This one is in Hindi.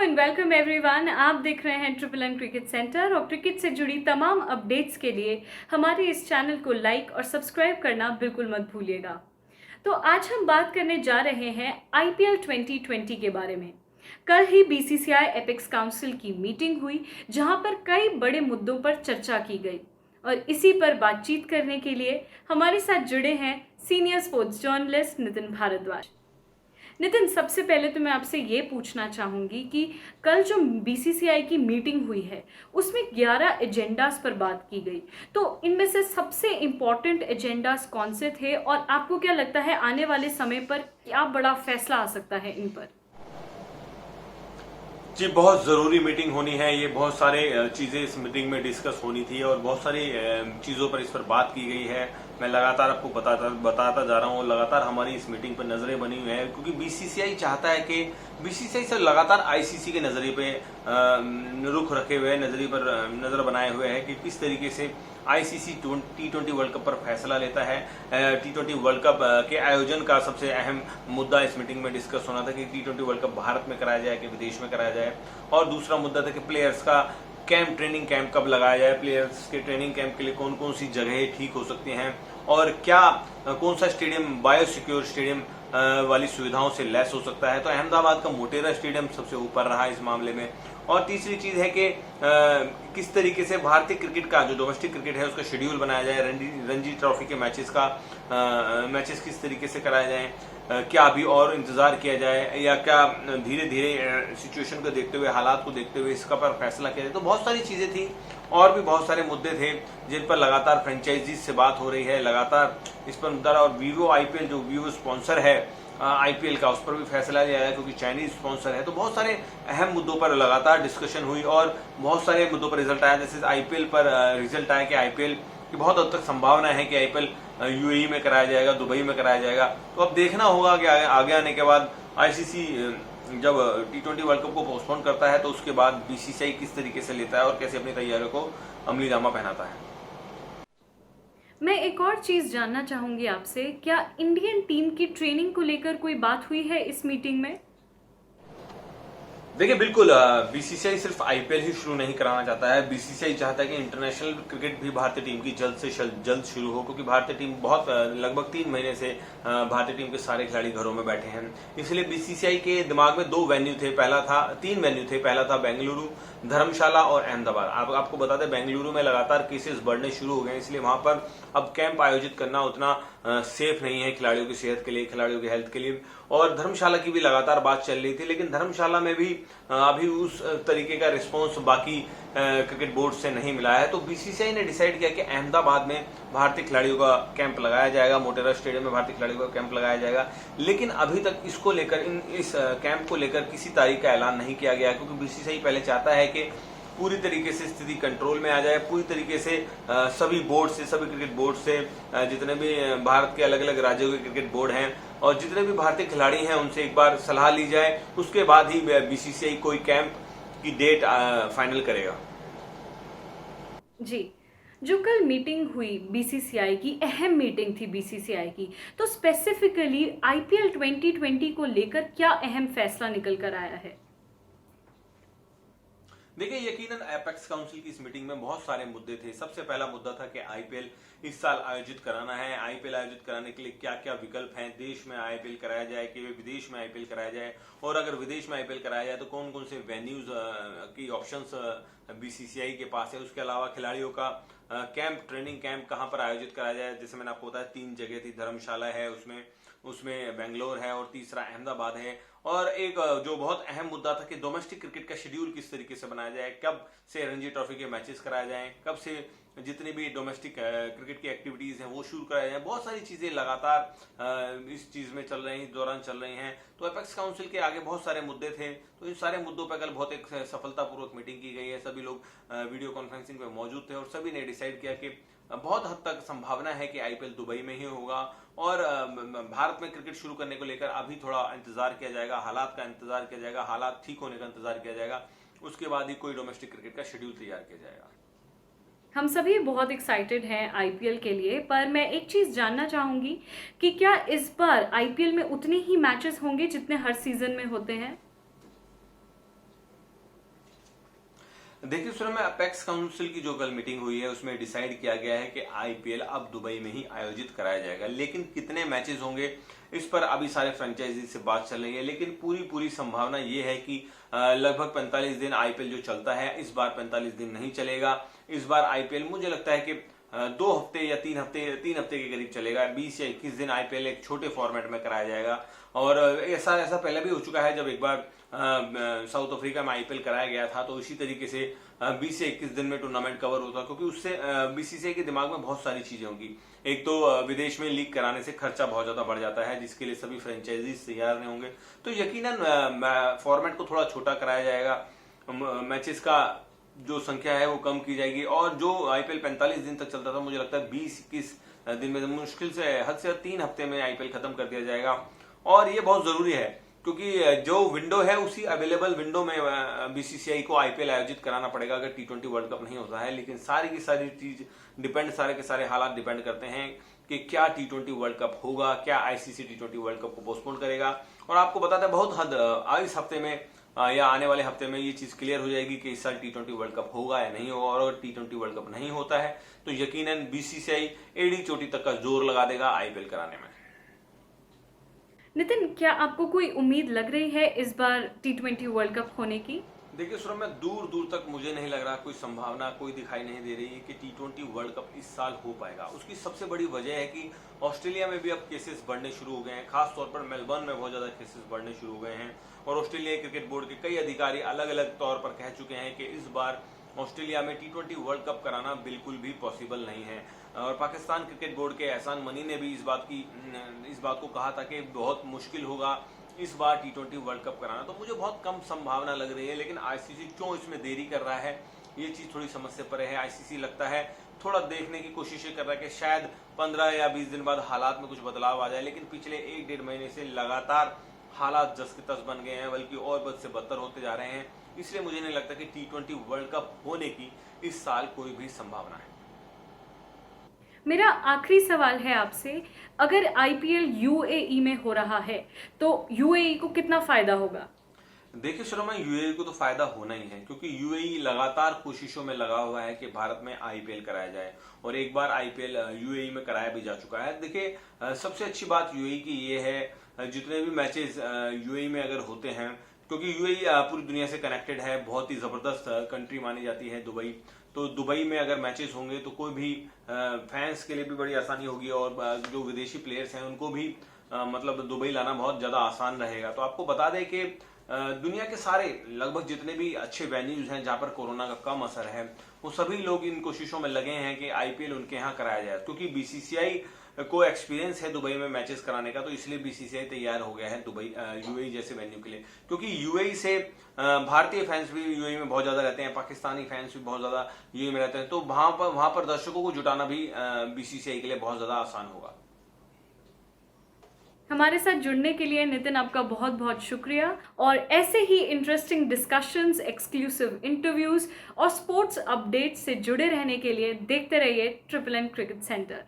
And welcome everyone. आप देख रहे हैं ट्रिपल एन क्रिकेट सेंटर और क्रिकेट से जुड़ी तमाम अपडेट्स के लिए हमारे इस चैनल को लाइक और सब्सक्राइब करना बिल्कुल मत भूलिएगा। तो आज हम बात करने जा रहे हैं आईपीएल 2020 के बारे में। कल ही बीसीसीआई एपेक्स काउंसिल की मीटिंग हुई जहां पर कई बड़े मुद्दों पर चर्चा की गई और इसी पर बातचीत करने के लिए हमारे साथ जुड़े हैं senior sports journalist Nitin Bhardwaj. Nitin, सबसे पहले तो मैं आपसे ये पूछना चाहूँगी कि कल जो बीसीसीआई की मीटिंग हुई है उसमें 11 एजेंडास पर बात की गई, तो इनमें से सबसे इम्पॉर्टेंट एजेंडास कौन से थे और आपको क्या लगता है आने वाले समय पर क्या बड़ा फैसला आ सकता है इन पर? जी, बहुत ज़रूरी मीटिंग होनी है। ये बहुत सारे चीज़ें इस मीटिंग में डिस्कस होनी थी और बहुत सारी चीज़ों पर इस पर बात की गई है। मैं लगातार आपको बताता जा रहा हूँ। लगातार हमारी इस मीटिंग पर नज़रें बनी हुई हैं क्योंकि बीसीसीआई चाहता है कि बीसीसीआई से लगातार आईसीसी के नज़रिए पे रुख रखे हुए है, नज़रिए पर नज़र बनाए हुए है कि किस तरीके से आईसीसी T20 वर्ल्ड कप पर फैसला लेता है। T20 वर्ल्ड कप के आयोजन का सबसे अहम मुद्दा इस मीटिंग में डिस्कस होना था कि T20 वर्ल्ड कप भारत में कराया जाए कि विदेश में कराया जाए, और दूसरा मुद्दा था कि प्लेयर्स का ट्रेनिंग कैंप कब लगाया जाए, प्लेयर्स के ट्रेनिंग कैंप के लिए कौन कौन सी जगहें ठीक हो सकती हैं और क्या कौन सा स्टेडियम बायोसिक्योर स्टेडियम वाली सुविधाओं से लैस हो सकता है। तो अहमदाबाद का मोटेरा स्टेडियम सबसे ऊपर रहा इस मामले में। और तीसरी चीज है कि किस तरीके से भारतीय क्रिकेट का जो डोमेस्टिक क्रिकेट है उसका शेड्यूल बनाया जाए, रणजी ट्रॉफी के मैचेस किस तरीके से कराए जाएं, क्या अभी और इंतजार किया जाए या क्या धीरे धीरे सिचुएशन को देखते हुए, हालात को देखते हुए इसका पर फैसला किया जाए। तो बहुत सारी चीजें थी और भी बहुत सारे मुद्दे थे जिन पर लगातार फ्रेंचाइजीज से बात हो रही है, लगातार इस पर मुद्दा। और वीवो आईपीएल जो वीवो स्पॉन्सर है आईपीएल का, उस पर भी फैसला लिया है क्योंकि चाइनीज स्पॉन्सर है। तो बहुत सारे अहम मुद्दों पर लगातार डिस्कशन हुई और बहुत सारे मुद्दों पर रिजल्ट आया। जैसे आईपीएल पर रिजल्ट आया कि आईपीएल की बहुत हद तक संभावना है कि आईपीएल यूएई में कराया जाएगा, दुबई में कराया जाएगा। तो अब देखना होगा कि आगे आने के बाद आईसीसी जब T20 वर्ल्ड कप को पोस्टपोन करता है तो उसके बाद बीसीसीआई किस तरीके से लेता है और कैसे अपनी तैयारियों को अमली जामा पहनाता है। मैं एक और चीज़ जानना चाहूँगी आपसे, क्या इंडियन टीम की ट्रेनिंग को लेकर कोई बात हुई है इस मीटिंग में? देखिए, बिल्कुल बीसीसीआई सिर्फ आईपीएल ही शुरू नहीं कराना चाहता है। बीसीसीआई चाहता है कि इंटरनेशनल क्रिकेट भी भारतीय टीम की जल्द से जल्द शुरू हो, क्योंकि भारतीय टीम बहुत लगभग 3 महीने से भारतीय टीम के सारे खिलाड़ी घरों में बैठे हैं। इसलिए बीसीसीआई के दिमाग में 2 वेन्यू थे, तीन वेन्यू थे। पहला था बेंगलुरु, धर्मशाला और अहमदाबाद। आपको बता दें, बेंगलुरु में लगातार केसेस बढ़ने शुरू हो गए, इसलिए वहां पर अब कैंप आयोजित करना उतना सेफ नहीं है खिलाड़ियों की सेहत के लिए, खिलाड़ियों की हेल्थ के लिए। और धर्मशाला की भी लगातार बात चल रही थी, लेकिन धर्मशाला में भी अभी उस तरीके का रिस्पांस बाकी क्रिकेट बोर्ड से नहीं मिला है। तो बीसीसीआई ने डिसाइड किया कि अहमदाबाद में भारतीय खिलाड़ियों का कैंप लगाया जाएगा, मोटेरा स्टेडियम में भारतीय खिलाड़ियों का कैंप लगाया जाएगा। लेकिन अभी तक इसको लेकर इस कैंप को लेकर किसी तारीख का ऐलान नहीं किया गया, क्योंकि बीसीसीआई पहले चाहता है कि पूरी तरीके से स्थिति कंट्रोल में आ जाए, पूरी तरीके से सभी क्रिकेट बोर्ड से जितने भी भारत के अलग अलग राज्यों के क्रिकेट बोर्ड हैं और जितने भी भारतीय खिलाड़ी हैं उनसे एक बार सलाह ली जाए, उसके बाद ही बीसीसीआई कोई कैंप की डेट फाइनल करेगा। जी, जो कल मीटिंग हुई बीसीसीआई की, अहम मीटिंग थी बीसीसीआई की, तो स्पेसिफिकली आईपीएल 2020 को लेकर क्या अहम फैसला निकल कर आया है? देखिए, यकीनन एपेक्स काउंसिल की इस मीटिंग में बहुत सारे मुद्दे थे। सबसे पहला मुद्दा था कि आईपीएल इस साल आयोजित कराना है। आईपीएल आयोजित कराने के लिए क्या क्या विकल्प हैं, देश में आईपीएल कराया जाए कि विदेश में आईपीएल कराया जाए, और अगर विदेश में आईपीएल कराया जाए तो कौन कौन से वेन्यूज की ऑप्शंस बीसीसीआई के पास है। उसके अलावा खिलाड़ियों का ट्रेनिंग कैंप कहां पर आयोजित कराया जाए। जैसे मैंने आपको बताया 3 जगह थी, धर्मशाला है, उसमें बेंगलोर है और तीसरा अहमदाबाद है। और एक जो बहुत अहम मुद्दा था कि डोमेस्टिक क्रिकेट का शेड्यूल किस तरीके से बनाया जाए, कब से रणजी ट्रॉफी के मैचेस कराए जाएं, कब से जितनी भी डोमेस्टिक क्रिकेट की एक्टिविटीज हैं वो शुरू कराए जाएं। बहुत सारी चीजें लगातार इस चीज में चल रही, दौरान चल रही हैं। तो एपेक्स काउंसिल के आगे बहुत सारे मुद्दे थे, तो इन सारे मुद्दों पर कल बहुत एक सफलतापूर्वक मीटिंग की गई है। सभी लोग वीडियो कॉन्फ्रेंसिंग में मौजूद थे और सभी ने डिसाइड किया कि बहुत हद तक संभावना है कि आईपीएल दुबई में ही होगा और भारत में क्रिकेट शुरू करने को लेकर अभी थोड़ा इंतजार किया जाएगा, हालात का इंतजार किया जाएगा, हालात ठीक होने का इंतजार किया जाएगा, उसके बाद ही कोई डोमेस्टिक क्रिकेट का शेड्यूल तैयार किया जाएगा। हम सभी बहुत एक्साइटेड हैं आईपीएल के लिए, पर मैं एक चीज़ जानना चाहूँगी कि क्या इस बार आईपीएल में उतने ही मैचेस होंगे जितने हर सीजन में होते हैं? देखिए सुनो, में अपेक्स काउंसिल की जो कल मीटिंग हुई है उसमें डिसाइड किया गया है कि आईपीएल अब दुबई में ही आयोजित कराया जाएगा, लेकिन कितने मैचेस होंगे इस पर अभी सारे फ्रेंचाइजी से बात चल रही है। लेकिन पूरी संभावना ये है कि लगभग 45 दिन आईपीएल जो चलता है इस बार 45 दिन नहीं चलेगा। इस बार आईपीएल मुझे लगता है कि 2 हफ्ते या 3 हफ्ते के करीब चलेगा। 20 या 21 दिन आईपीएल एक छोटे फॉर्मेट में कराया जाएगा। और ऐसा पहले भी हो चुका है, जब एक बार साउथ अफ्रीका में आईपीएल कराया गया था तो इसी तरीके से 20 से 21 दिन में टूर्नामेंट कवर होता, क्योंकि उससे बीसीसीआई के दिमाग में बहुत सारी चीजें होंगी। एक तो विदेश में लीग कराने से खर्चा बहुत ज्यादा बढ़ जाता है, जिसके लिए सभी फ्रेंचाइजीज तैयार नहीं होंगे। तो यकीनन फॉर्मेट को थोड़ा छोटा कराया जाएगा, मैचेस का जो संख्या है वो कम की जाएगी। और जो आईपीएल 45 दिन तक चलता था, मुझे लगता है 20-21 दिन में मुश्किल से हद से 3 हफ्ते में आईपीएल खत्म कर दिया जाएगा। और ये बहुत जरूरी है, क्योंकि जो विंडो है उसी अवेलेबल विंडो में बीसीसीआई को आईपीएल आयोजित कराना पड़ेगा अगर टी20 वर्ल्ड कप नहीं होता है। लेकिन सारी की सारी चीज डिपेंड, सारे के सारे हालात डिपेंड करते हैं कि क्या टी20 वर्ल्ड कप होगा, क्या आईसीसी टी20 वर्ल्ड कप को पोस्टपोन करेगा। और आपको बताते हैं बहुत हद इस हफ्ते में या आने वाले हफ्ते में ये चीज क्लियर हो जाएगी कि इस साल टी20 वर्ल्ड कप होगा या नहीं होगा। और अगर टी20 वर्ल्ड कप नहीं होता है तो यकीनन बीसीसीआई एड़ी चोटी तक का जोर लगा देगा आईपीएल कराने में। नितिन, क्या आपको कोई उम्मीद लग रही है इस बार टी20 वर्ल्ड कप होने की? देखिए सुरभ, में दूर तक मुझे नहीं लग रहा, कोई संभावना कोई दिखाई नहीं दे रही है कि टी20 वर्ल्ड कप इस साल हो पाएगा। उसकी सबसे बड़ी वजह है कि ऑस्ट्रेलिया में भी अब केसेस बढ़ने शुरू हो गए हैं, खासतौर पर मेलबर्न में बहुत ज्यादा केसेस बढ़ने शुरू हो गए हैं। और ऑस्ट्रेलिया क्रिकेट बोर्ड के कई अधिकारी अलग अलग तौर पर कह चुके हैं कि इस बार ऑस्ट्रेलिया में टी20 वर्ल्ड कप कराना बिल्कुल भी पॉसिबल नहीं है। और पाकिस्तान क्रिकेट बोर्ड के एहसान मनी ने भी इस बात को कहा था कि बहुत मुश्किल होगा इस बार टी20 वर्ल्ड कप कराना। तो मुझे बहुत कम संभावना लग रही है। लेकिन आईसीसी क्यों इसमें देरी कर रहा है, ये चीज थोड़ी समझ से परे है। आईसीसी लगता है थोड़ा देखने की कोशिशें कर रहा है कि शायद 15 या 20 दिन बाद हालात में कुछ बदलाव आ जाए। लेकिन पिछले 1-1.5 महीने से लगातार हालात जस के तस बन गए हैं, बल्कि और बद से बदतर होते जा रहे हैं। इसलिए मुझे नहीं लगता कि टी20 वर्ल्ड कप होने की इस साल कोई भी संभावना है। मेरा आखिरी सवाल है आपसे, अगर आईपीएल यूएई में हो रहा है तो यूएई को कितना फायदा होगा? देखिए शर्मा, यूएई को तो फायदा होना ही है, क्योंकि यूएई लगातार कोशिशों में लगा हुआ है कि भारत में आईपीएल कराया जाए। और एक बार आईपीएल यूएई में कराया भी जा चुका है। देखिए सबसे अच्छी बात यूएई की ये है, जितने भी मैचेस यूएई में अगर होते हैं, क्योंकि यूएई पूरी दुनिया से कनेक्टेड है, बहुत ही जबरदस्त कंट्री मानी जाती है दुबई। तो दुबई में अगर मैचेस होंगे तो कोई भी फैंस के लिए भी बड़ी आसानी होगी, और जो विदेशी प्लेयर्स हैं उनको भी मतलब दुबई लाना बहुत ज्यादा आसान रहेगा। तो आपको बता दें कि दुनिया के सारे लगभग जितने भी अच्छे वेन्यूज हैं जहां पर कोरोना का कम असर है, वो सभी लोग इन कोशिशों में लगे हैं कि आईपीएल उनके यहाँ कराया जाए। क्योंकि बीसीसीआई को एक्सपीरियंस है दुबई में मैचेस कराने का, तो इसलिए बीसीसीआई तैयार हो गया है दुबई यूएई जैसे वेन्यू के लिए। क्योंकि यूएई से भारतीय फैंस भी यूएई में बहुत ज्यादा रहते हैं, पाकिस्तानी फैंस भी बहुत ज्यादा यूएई में रहते हैं। तो वहां पर दर्शकों को जुटाना भी बीसीसीआई के लिए बहुत ज्यादा आसान होगा। हमारे साथ जुड़ने के लिए नितिन आपका बहुत बहुत शुक्रिया। और ऐसे ही इंटरेस्टिंग डिस्कशंस, एक्सक्लूसिव इंटरव्यूज और स्पोर्ट्स अपडेट्स से जुड़े रहने के लिए देखते रहिए ट्रिपल एन क्रिकेट सेंटर।